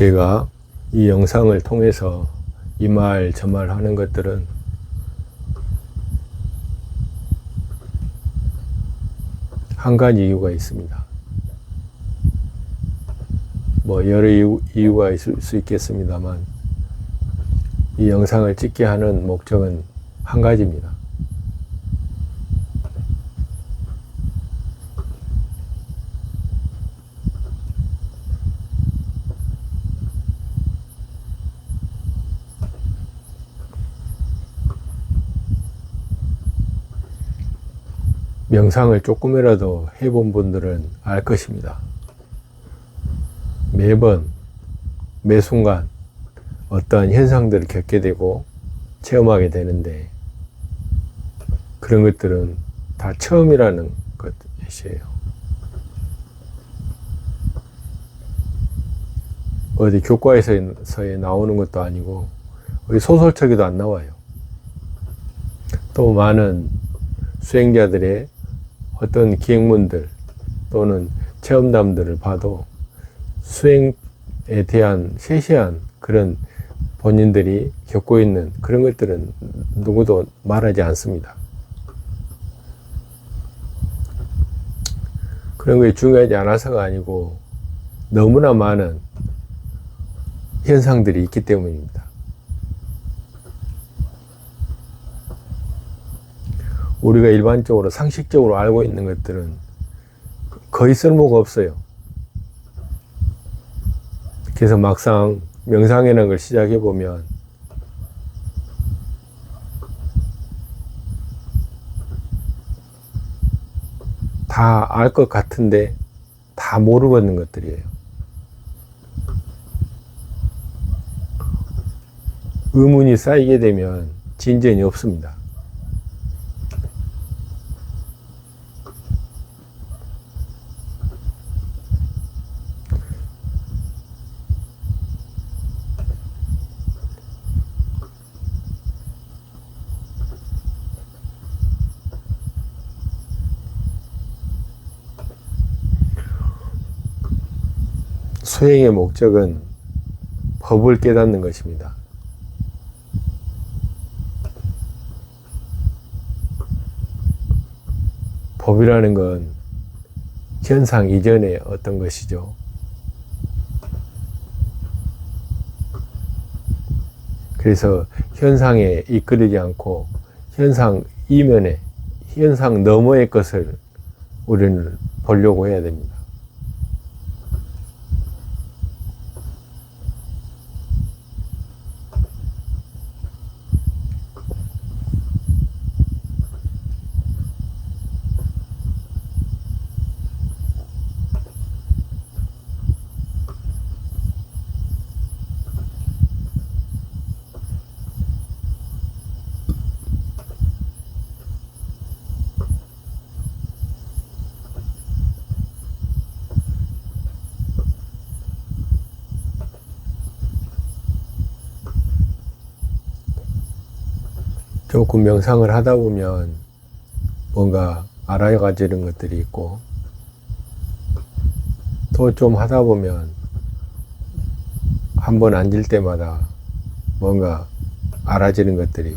제가 이 영상을 통해서 이 말 저 말 하는 것들은 한 가지 이유가 있습니다. 뭐 여러 이유가 있을 수 있겠습니다만 이 영상을 찍게 하는 목적은 한 가지입니다. 명상을 조금이라도 해본 분들은 알 것입니다. 매번, 매 순간 어떠한 현상들을 겪게 되고 체험하게 되는데 그런 것들은 다 처음이라는 것이에요. 어디 교과에서 나오는 것도 아니고 어디 소설책에도 안 나와요. 또 많은 수행자들의 어떤 기행문들 또는 체험담들을 봐도 수행에 대한 세세한 그런 본인들이 겪고 있는 그런 것들은 누구도 말하지 않습니다. 그런 것이 중요하지 않아서가 아니고 너무나 많은 현상들이 있기 때문입니다. 우리가 일반적으로 상식적으로 알고 있는 것들은 거의 쓸모가 없어요. 그래서 막상 명상이라는 걸 시작해 보면 다 알 것 같은데 다 모르고 있는 것들이에요. 의문이 쌓이게 되면 진전이 없습니다. 수행의 목적은 법을 깨닫는 것입니다. 법이라는 건 현상 이전의 어떤 것이죠. 그래서 현상에 이끌리지 않고 현상 이면에, 현상 너머의 것을 우리는 보려고 해야 됩니다. 조금 명상을 하다 보면 뭔가 알아가지는 것들이 있고 또 좀 하다 보면 한번 앉을 때마다 뭔가 알아지는 것들이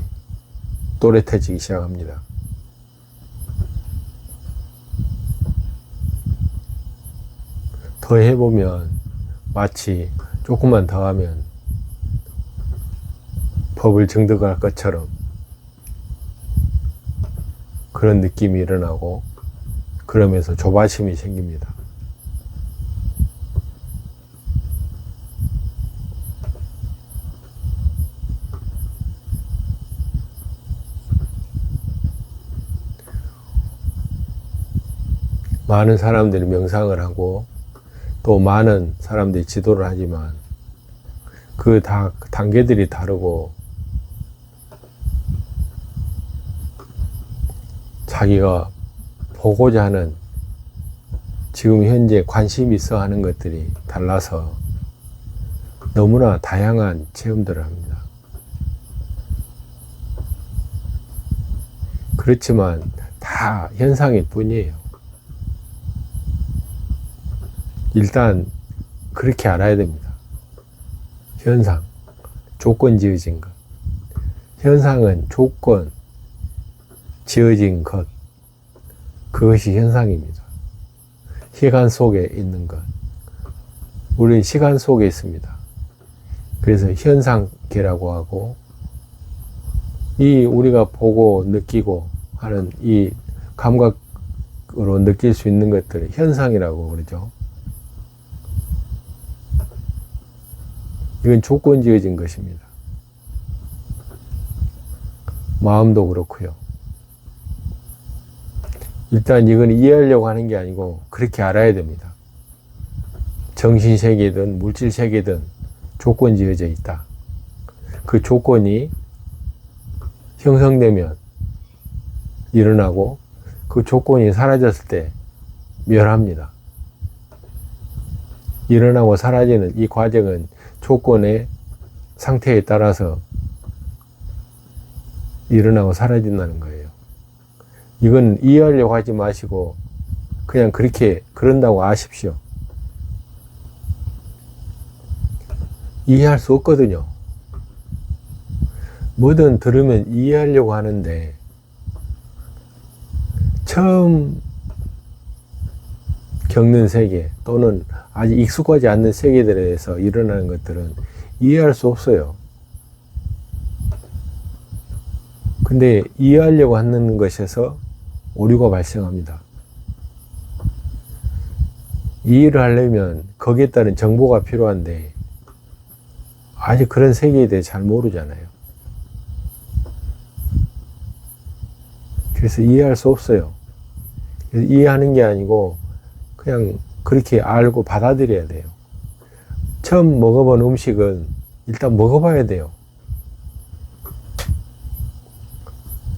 또렷해지기 시작합니다. 더 해보면 마치 조금만 더 하면 법을 증득할 것처럼 그런 느낌이 일어나고 그러면서 조바심이 생깁니다. 많은 사람들이 명상을 하고 또 많은 사람들이 지도를 하지만 그 단계들이 다르고 자기가 보고자 하는 지금 현재 관심이 있어 하는 것들이 달라서 너무나 다양한 체험들을 합니다. 그렇지만 다 현상일 뿐이에요. 일단 그렇게 알아야 됩니다. 현상, 조건 지어진 것. 현상은 조건 지어진 것. 그것이 현상입니다. 시간 속에 있는 것. 우리는 시간 속에 있습니다. 그래서 현상계라고 하고, 이 우리가 보고 느끼고 하는 이 감각으로 느낄 수 있는 것들을 현상이라고 그러죠. 이건 조건 지어진 것입니다. 마음도 그렇고요. 일단 이건 이해하려고 하는 게 아니고 그렇게 알아야 됩니다. 정신세계든 물질세계든 조건 지어져 있다. 그 조건이 형성되면 일어나고 그 조건이 사라졌을 때 멸합니다. 일어나고 사라지는 이 과정은 조건의 상태에 따라서 일어나고 사라진다는 거예요. 이건 이해하려고 하지 마시고 그냥 그런다고 아십시오. 이해할 수 없거든요. 뭐든 들으면 이해하려고 하는데 처음 겪는 세계 또는 아직 익숙하지 않는 세계들에서 일어나는 것들은 이해할 수 없어요. 근데 이해하려고 하는 것에서 오류가 발생합니다. 이해를 하려면 거기에 따른 정보가 필요한데 아직 그런 세계에 대해 잘 모르잖아요. 그래서 이해할 수 없어요. 그래서 이해하는 게 아니고 그냥 그렇게 알고 받아들여야 돼요. 처음 먹어본 음식은 일단 먹어봐야 돼요.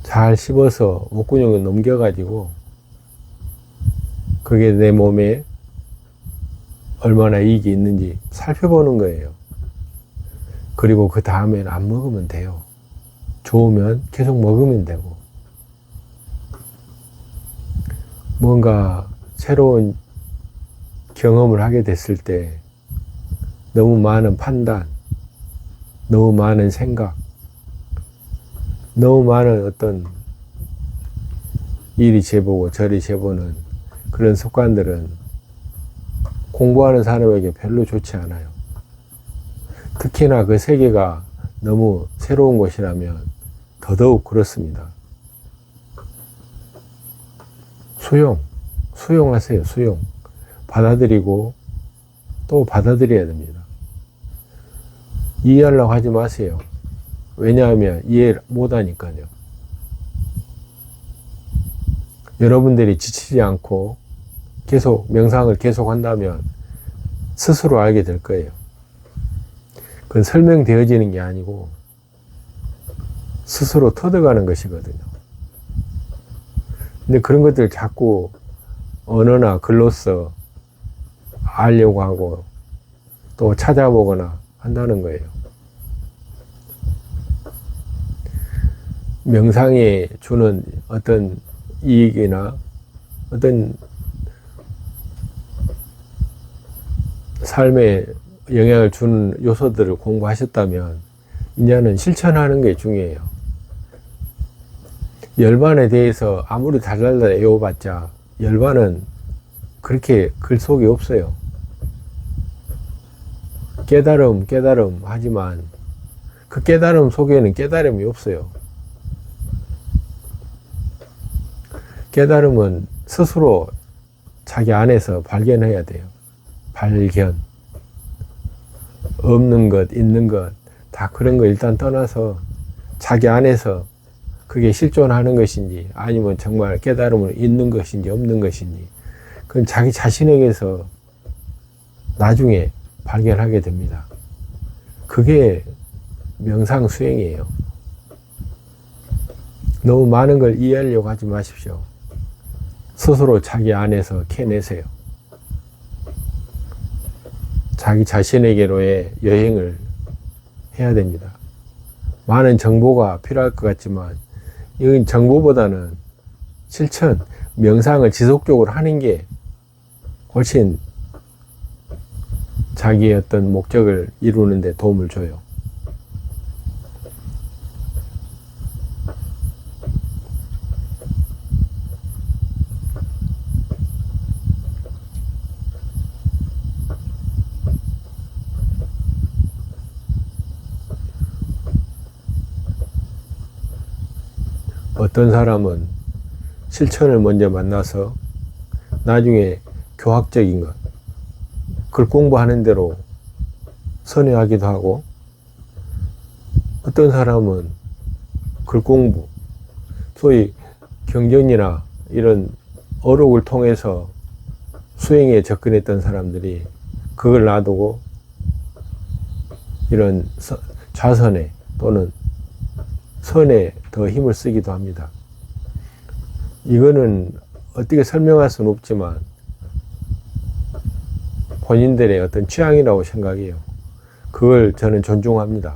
잘 씹어서 목구멍에 넘겨가지고 그게 내 몸에 얼마나 이익이 있는지 살펴보는 거예요. 그리고 그 다음엔 안 먹으면 돼요. 좋으면 계속 먹으면 되고. 뭔가 새로운 경험을 하게 됐을 때 너무 많은 판단, 너무 많은 생각, 너무 많은 어떤 이리 재보고 저리 재보는 그런 습관들은 공부하는 사람에게 별로 좋지 않아요. 특히나 그 세계가 너무 새로운 것이라면 더더욱 그렇습니다. 수용하세요. 수용. 받아들이고 또 받아들여야 됩니다. 이해하려고 하지 마세요. 왜냐하면 이해 못하니까요. 여러분들이 지치지 않고 계속 명상을 계속 한다면 스스로 알게 될 거예요. 그건 설명되어지는 게 아니고 스스로 터득하는 것이거든요. 근데 그런 것들 자꾸 언어나 글로써 알려고 하고 또 찾아보거나 한다는 거예요. 명상에 주는 어떤 이익이나 어떤 삶에 영향을 주는 요소들을 공부하셨다면 이제는 실천하는 게 중요해요. 열반에 대해서 아무리 달달달 외워봤자 열반은 그렇게 글 속에 없어요. 깨달음 하지만 그 깨달음 속에는 깨달음이 없어요. 깨달음은 스스로 자기 안에서 발견해야 돼요. 발견. 없는 것, 있는 것, 다 그런 거 일단 떠나서 자기 안에서 그게 실존하는 것인지 아니면 정말 깨달음은 있는 것인지 없는 것인지 그건 자기 자신에게서 나중에 발견하게 됩니다. 그게 명상 수행이에요. 너무 많은 걸 이해하려고 하지 마십시오. 스스로 자기 안에서 캐내세요. 자기 자신에게로의 여행을 해야 됩니다. 많은 정보가 필요할 것 같지만 이건 정보보다는 실천, 명상을 지속적으로 하는 게 훨씬 자기의 어떤 목적을 이루는 데 도움을 줘요. 어떤 사람은 실천을 먼저 만나서 나중에 교학적인 것, 글 공부하는 대로 선회하기도 하고, 어떤 사람은 글 공부, 소위 경전이나 이런 어록을 통해서 수행에 접근했던 사람들이 그걸 놔두고 이런 좌선에 또는 선에 더 힘을 쓰기도 합니다. 이거는 어떻게 설명할 수는 없지만 본인들의 어떤 취향이라고 생각해요. 그걸 저는 존중합니다.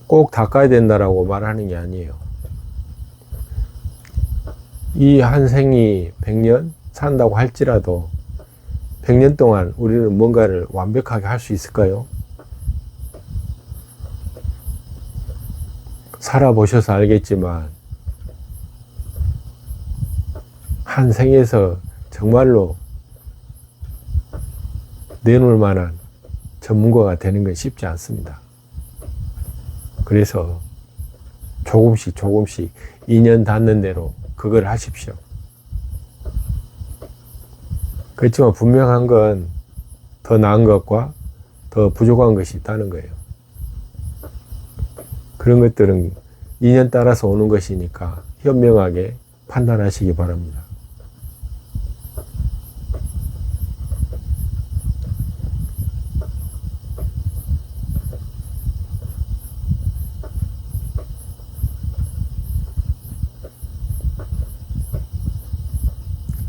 꼭 닦아야 된다라고 말하는 게 아니에요. 이 한 생이 100년 산다고 할지라도 100년 동안 우리는 뭔가를 완벽하게 할 수 있을까요? 살아보셔서 알겠지만 한 생에서 정말로 내놓을 만한 전문가가 되는 건 쉽지 않습니다. 그래서 조금씩 인연 닿는 대로 그걸 하십시오. 그렇지만 분명한 건 더 나은 것과 더 부족한 것이 있다는 거예요. 그런 것들은 인연 따라서 오는 것이니까 현명하게 판단하시기 바랍니다.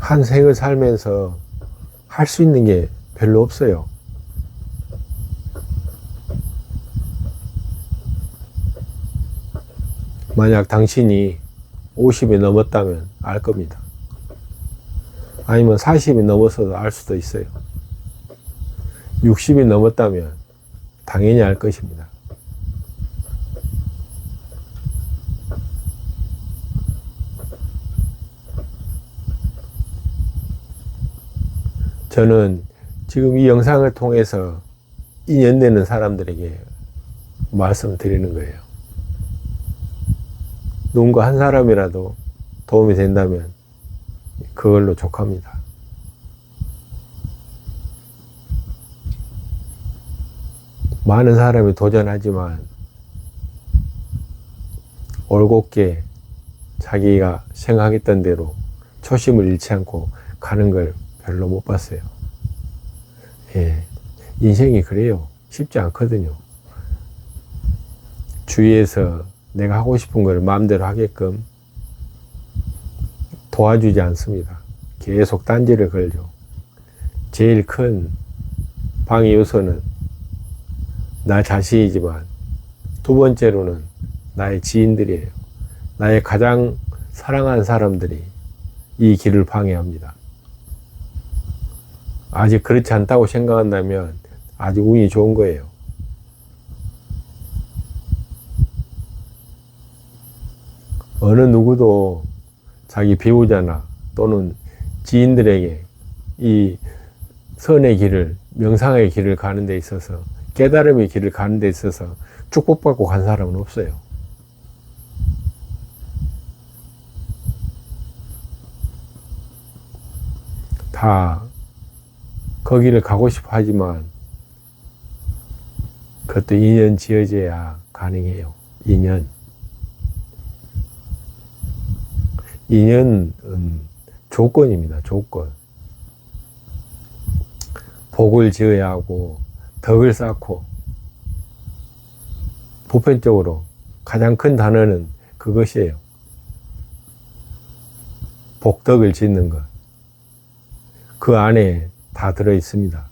한 생을 살면서 할 수 있는 게 별로 없어요. 만약 당신이 50이 넘었다면 알 겁니다. 아니면 40이 넘어서도 알 수도 있어요. 60이 넘었다면 당연히 알 것입니다. 저는 지금 이 영상을 통해서 인연되는 사람들에게 말씀드리는 거예요. 누군가 한 사람이라도 도움이 된다면 그걸로 족합니다. 많은 사람이 도전하지만 올곧게 자기가 생각했던 대로 초심을 잃지 않고 가는 걸 별로 못 봤어요. 예, 인생이 그래요. 쉽지 않거든요. 주위에서 내가 하고 싶은 걸 마음대로 하게끔 도와주지 않습니다. 계속 딴지를 걸죠. 제일 큰 방해 요소는 나 자신이지만 두 번째로는 나의 지인들이에요. 나의 가장 사랑하는 사람들이 이 길을 방해합니다. 아직 그렇지 않다고 생각한다면 아직 운이 좋은 거예요. 어느 누구도 자기 배우자나 또는 지인들에게 이 선의 길을, 명상의 길을 가는 데 있어서, 깨달음의 길을 가는 데 있어서 축복받고 간 사람은 없어요. 다 거기를 가고 싶어 하지만 그것도 인연 지어져야 가능해요. 인연은 조건입니다. 조건. 복을 지어야 하고 덕을 쌓고, 보편적으로 가장 큰 단어는 그것이에요. 복덕을 짓는 것. 그 안에 다 들어 있습니다.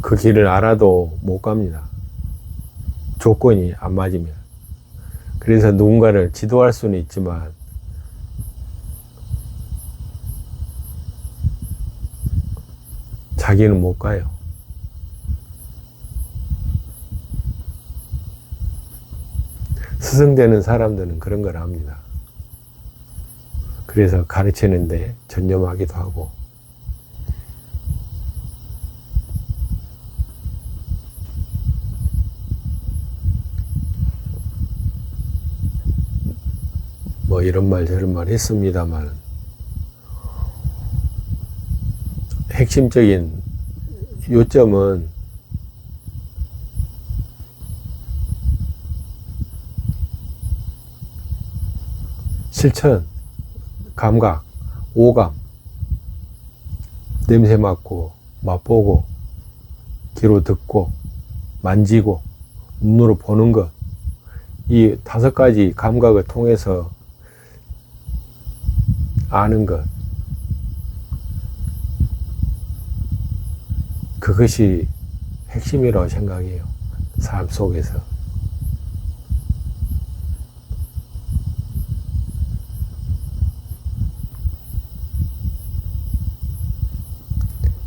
그 길을 알아도 못 갑니다. 조건이 안 맞으면. 그래서 누군가를 지도할 수는 있지만 자기는 못 가요. 스승되는 사람들은 그런 걸 압니다. 그래서 가르치는데 전념하기도 하고. 뭐 이런 말 저런 말 했습니다만 핵심적인 요점은 실천, 감각, 오감, 냄새 맡고 맛보고 귀로 듣고 만지고 눈으로 보는 것, 이 5가지 감각을 통해서 아는 것, 그것이 핵심이라고 생각해요. 삶 속에서.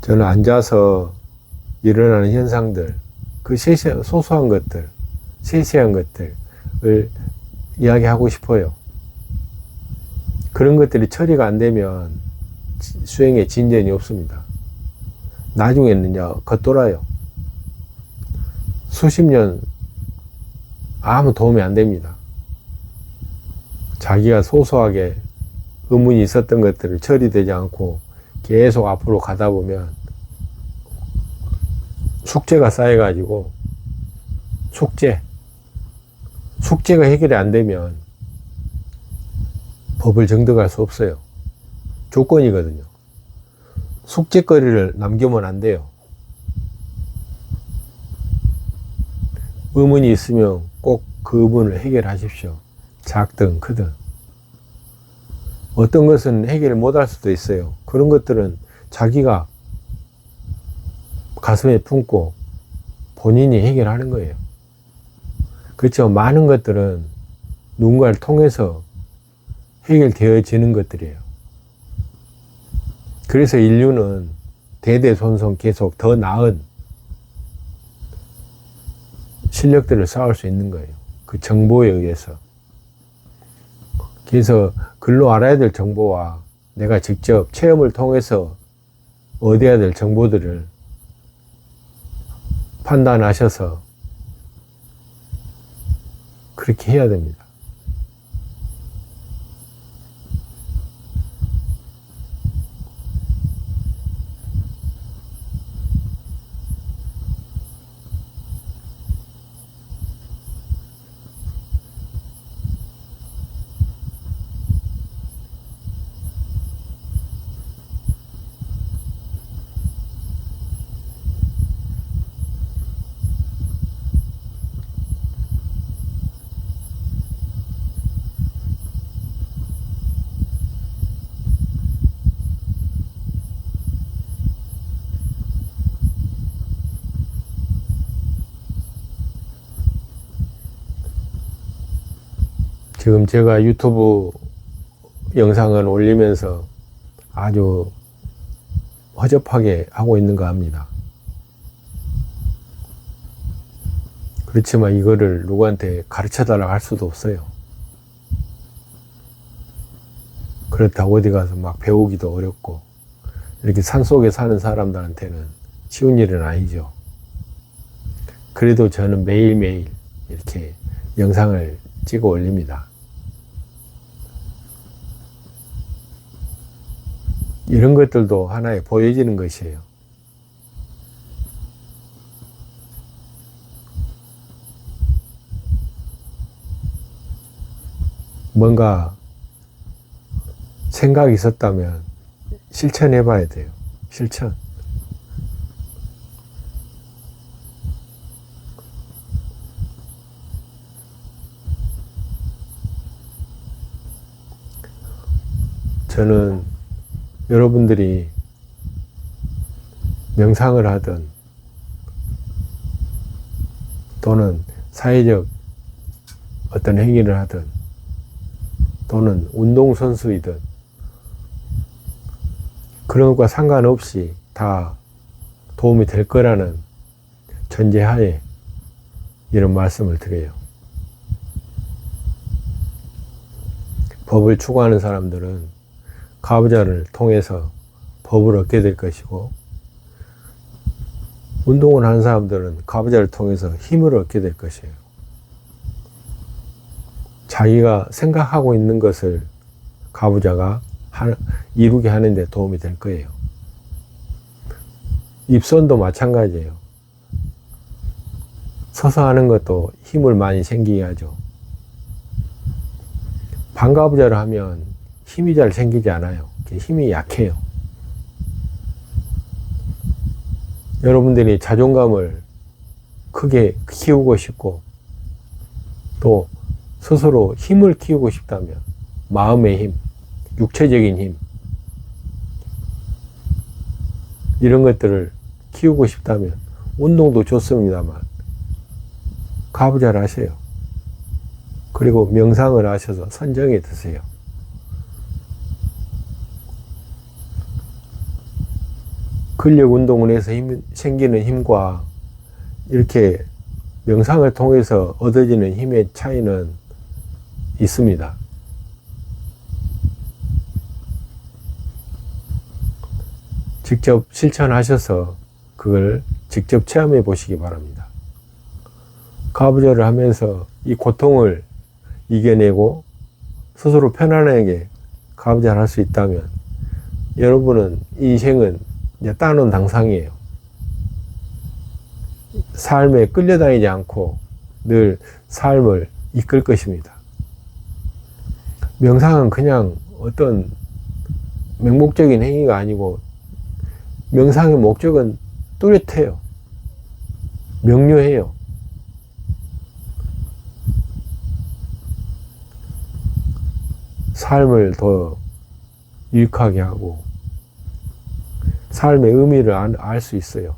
저는 앉아서 일어나는 현상들, 그 소소한 것들, 세세한 것들을 이야기하고 싶어요. 그런 것들이 처리가 안 되면 수행에 진전이 없습니다. 나중에는요, 겉돌아요. 수십 년 아무 도움이 안 됩니다. 자기가 소소하게 의문이 있었던 것들을 처리되지 않고 계속 앞으로 가다 보면 숙제가 쌓여가지고 숙제가 해결이 안 되면 법을 정득할 수 없어요. 조건이거든요. 숙제거리를 남기면 안 돼요. 의문이 있으면 꼭 그 의문을 해결하십시오. 작든 크든. 어떤 것은 해결을 못할 수도 있어요. 그런 것들은 자기가 가슴에 품고 본인이 해결하는 거예요. 그렇죠. 많은 것들은 누군가를 통해서 해결되어지는 것들이에요. 그래서 인류는 대대손손 계속 더 나은 실력들을 쌓을 수 있는 거예요. 그 정보에 의해서. 그래서 글로 알아야 될 정보와 내가 직접 체험을 통해서 얻어야 될 정보들을 판단하셔서 그렇게 해야 됩니다. 지금 제가 유튜브 영상을 올리면서 아주 허접하게 하고 있는가 합니다. 그렇지만 이거를 누구한테 가르쳐 달라고 할 수도 없어요. 그렇다고 어디 가서 막 배우기도 어렵고, 이렇게 산속에 사는 사람들한테는 쉬운 일은 아니죠. 그래도 저는 매일매일 이렇게 영상을 찍어 올립니다. 이런 것들도 하나의 보여지는 것이에요. 뭔가 생각이 있었다면 실천해 봐야 돼요. 실천. 저는 여러분들이 명상을 하든 또는 사회적 어떤 행위를 하든 또는 운동선수이든 그런 것과 상관없이 다 도움이 될 거라는 전제하에 이런 말씀을 드려요. 법을 추구하는 사람들은 가부좌를 통해서 법을 얻게 될 것이고, 운동을 하는 사람들은 가부좌를 통해서 힘을 얻게 될 것이에요. 자기가 생각하고 있는 것을 가부좌가 이루게 하는 데 도움이 될 거예요. 입선도 마찬가지예요. 서서 하는 것도 힘을 많이 생기게 하죠. 반가부좌를 하면 힘이 잘 생기지 않아요. 힘이 약해요. 여러분들이 자존감을 크게 키우고 싶고, 또 스스로 힘을 키우고 싶다면, 마음의 힘, 육체적인 힘, 이런 것들을 키우고 싶다면 운동도 좋습니다만 가부좌를 하세요. 그리고 명상을 하셔서 선정해 드세요. 근력 운동을 해서 생기는 힘과 이렇게 명상을 통해서 얻어지는 힘의 차이는 있습니다. 직접 실천하셔서 그걸 직접 체험해 보시기 바랍니다. 가부좌를 하면서 이 고통을 이겨내고 스스로 편안하게 가부좌를 할 수 있다면 여러분은 인생은 이제 따놓은 당상이에요. 삶에 끌려다니지 않고 늘 삶을 이끌 것입니다. 명상은 그냥 어떤 맹목적인 행위가 아니고, 명상의 목적은 뚜렷해요. 명료해요. 삶을 더 유익하게 하고 삶의 의미를 알 수 있어요.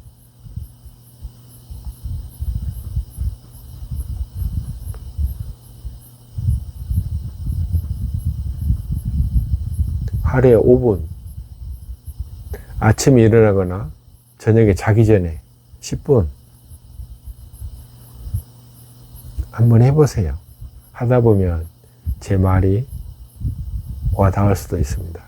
하루에 5분, 아침에 일어나거나 저녁에 자기 전에 10분 한번 해보세요. 하다 보면 제 말이 와 닿을 수도 있습니다.